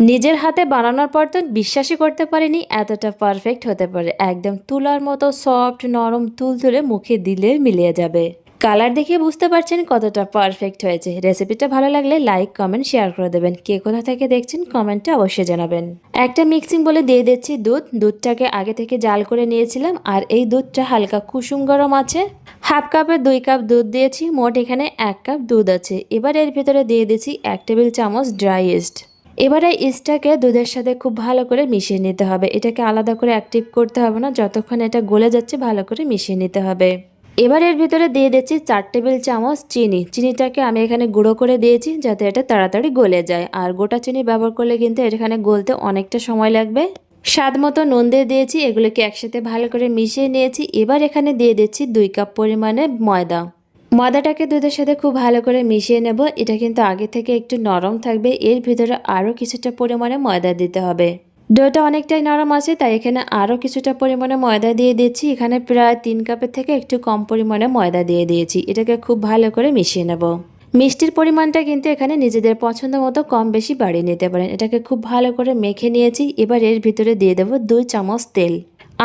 নিজের হাতে বানানোর পর তো বিশ্বাসই করতে পারিনি এতটা পারফেক্ট হতে পারে। একদম তুলার মতো সফট নরম তুলতুলে মুখে দিলে মিলিয়ে যাবে। কালার দেখে বুঝতে পারছেন কতটা পারফেক্ট হয়েছে। রেসিপিটা ভালো লাগলে লাইক কমেন্ট শেয়ার করে দেবেন। কে কোথা থেকে দেখছেন কমেন্টে অবশ্যই জানাবেন। একটা মিক্সিং বলে দিয়ে দিচ্ছি দুধটাকে আগে থেকে জাল করে নিয়েছিলাম আর এই দুধটা হালকা কুসুম গরম আছে। হাফ কাপে 2 কাপ দুধ দিয়েছি, মোট এখানে 1 কাপ দুধ আছে। এবার এর ভিতরে দিয়ে দিচ্ছি 1 টেবিল চামচ ড্রাই ইস্ট। এবারে ইস্টটাকে দুধের সাথে খুব ভালো করে মিশিয়ে নিতে হবে। এটাকে আলাদা করে অ্যাক্টিভ করতে হবে না, যতক্ষণ এটা গলে যাচ্ছে ভালো করে মিশিয়ে নিতে হবে। এবার এর ভিতরে দিয়ে দিচ্ছি 4 টেবিল চামচ চিনি। চিনিটাকে আমি এখানে গুঁড়ো করে দিয়েছি যাতে এটা তাড়াতাড়ি গলে যায়। আর গোটা চিনি ব্যবহার করলে কিন্তু এখানে গলতে অনেকটা সময় লাগবে। স্বাদ মতো নুন দিয়ে দিয়েছি, এগুলোকে একসাথে ভালো করে মিশিয়ে নিয়েছি। এবার এখানে দিয়ে দিচ্ছি 2 কাপ পরিমাণে ময়দা। ময়দাটাকে দুধের সাথে খুব ভালো করে মিশিয়ে নেব। এটা কিন্তু আগে থেকে একটু নরম থাকবে, এর ভিতরে আরও কিছুটা পরিমাণে ময়দা দিতে হবে। ডোটা অনেকটাই নরম আছে, তাই এখানে আরও কিছুটা পরিমাণে ময়দা দিয়ে দিচ্ছি। এখানে প্রায় 3 কাপের থেকে একটু কম পরিমাণে ময়দা দিয়ে দিয়েছি। এটাকে খুব ভালো করে মিশিয়ে নেব। মিষ্টির পরিমাণটা কিন্তু এখানে নিজেদের পছন্দ মতো কম বেশি বাড়িয়ে নিতে পারেন। এটাকে খুব ভালো করে মেখে নিয়েছি। এবার এর ভিতরে দিয়ে দেব 2 চামচ তেল।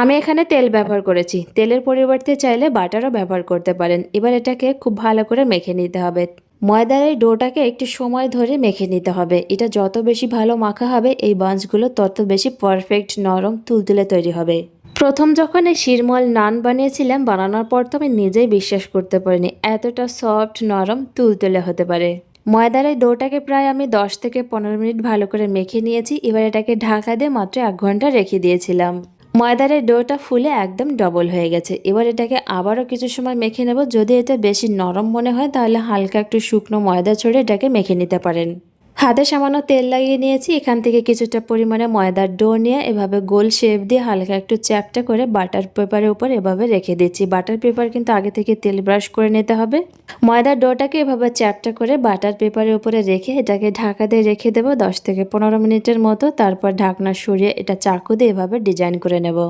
আমি এখানে তেল ব্যবহার করেছি, তেলের পরিবর্তে চাইলে বাটারও ব্যবহার করতে পারেন। এবার এটাকে খুব ভালো করে মেখে নিতে হবে। ময়দার এই ডোটাকে একটু সময় ধরে মেখে নিতে হবে। এটা যত বেশি ভালো মাখা হবে এই বাঞ্চগুলো তত বেশি পারফেক্ট নরম তুলতুলে তৈরি হবে। প্রথম যখন এই শিরমল নান বানিয়েছিলাম, বানানোর পর তো আমি নিজেই বিশ্বাস করতে পারিনি এতটা সফট নরম তুলতুলে হতে পারে। ময়দার এই ডোটাকে প্রায় আমি 10 থেকে 15 মিনিট ভালো করে মেখে নিয়েছি। এবার এটাকে ঢাকা দিয়ে মাত্র 1 ঘন্টা রেখে দিয়েছিলাম। ময়দার এই ডোটা ফুলে একদম ডবল হয়ে গেছে। এবার এটাকে আবারও কিছু সময় মেখে নেব। যদি এটা বেশি নরম মনে হয় তাহলে হালকা একটু শুকনো ময়দা ছড়িয়ে এটাকে মেখে নিতে পারেন। হাতে সামান্য তেল লাগিয়ে নিয়েছি। এখান থেকে কিছুটা পরিমাণে ময়দার ডো নিয়ে এভাবে গোল শেপ দিয়ে হালকা একটু চ্যাপটা করে বাটার পেপারের উপর এভাবে রেখে দিচ্ছি। বাটার পেপার কিন্তু আগে থেকে তেল ব্রাশ করে নিতে হবে। ময়দার ডোটাকে এভাবে চ্যাপটা করে বাটার পেপারের উপরে রেখে এটাকে ঢাকা দিয়ে রেখে দেবো 10 থেকে 15 মিনিটের মতো। তারপর ঢাকনা সরিয়ে এটা চাকু দিয়ে এভাবে ডিজাইন করে নেব।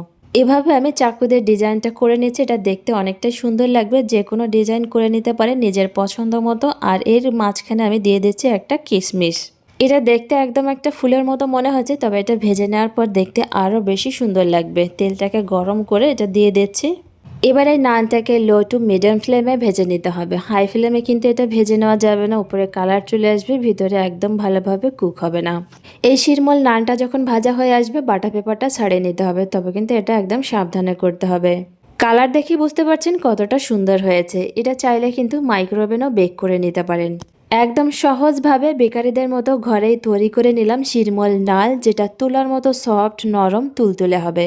এভাবে আমি চাকু দিয়ে ডিজাইনটা করে নিচ্ছি। এটা দেখতে অনেকটাই সুন্দর লাগবে। যে কোনো ডিজাইন করে নিতে পারেন নিজের পছন্দ মতো। আর এর মাঝখানে আমি দিয়ে দিচ্ছি একটা কিশমিশ। এটা দেখতে একদম একটা ফুলের মতো মনে হচ্ছে, তবে এটা ভেজে নেওয়ার পর দেখতে আরও বেশি সুন্দর লাগবে। তেলটাকে গরম করে এটা দিয়ে দিচ্ছি। এবার এই নানটাকে লো টু মিডিয়াম ফ্লেমে ভেজে নিতে হবে। হাই ফ্লেমে কিন্তু এটা ভেজে নেওয়া যাবে না, উপরে কালার চলে আসবে, ভিতরে একদম ভালোভাবে কুক হবে না। এই শিরমল নানটা যখন ভাজা হয়ে আসবে বাটা পেপারটা ছাড়িয়ে নিতে হবে, তবে কিন্তু এটা একদম সাবধানে করতে হবে। কালার দেখে বুঝতে পারছেন কতটা সুন্দর হয়েছে। এটা চাইলে কিন্তু মাইক্রোওভেনও বেক করে নিতে পারেন। একদম সহজভাবে বেকারিদের মতো ঘরেই তৈরি করে নিলাম শিরমল নান, যেটা তুলার মতো সফট নরম তুলতুলে হবে।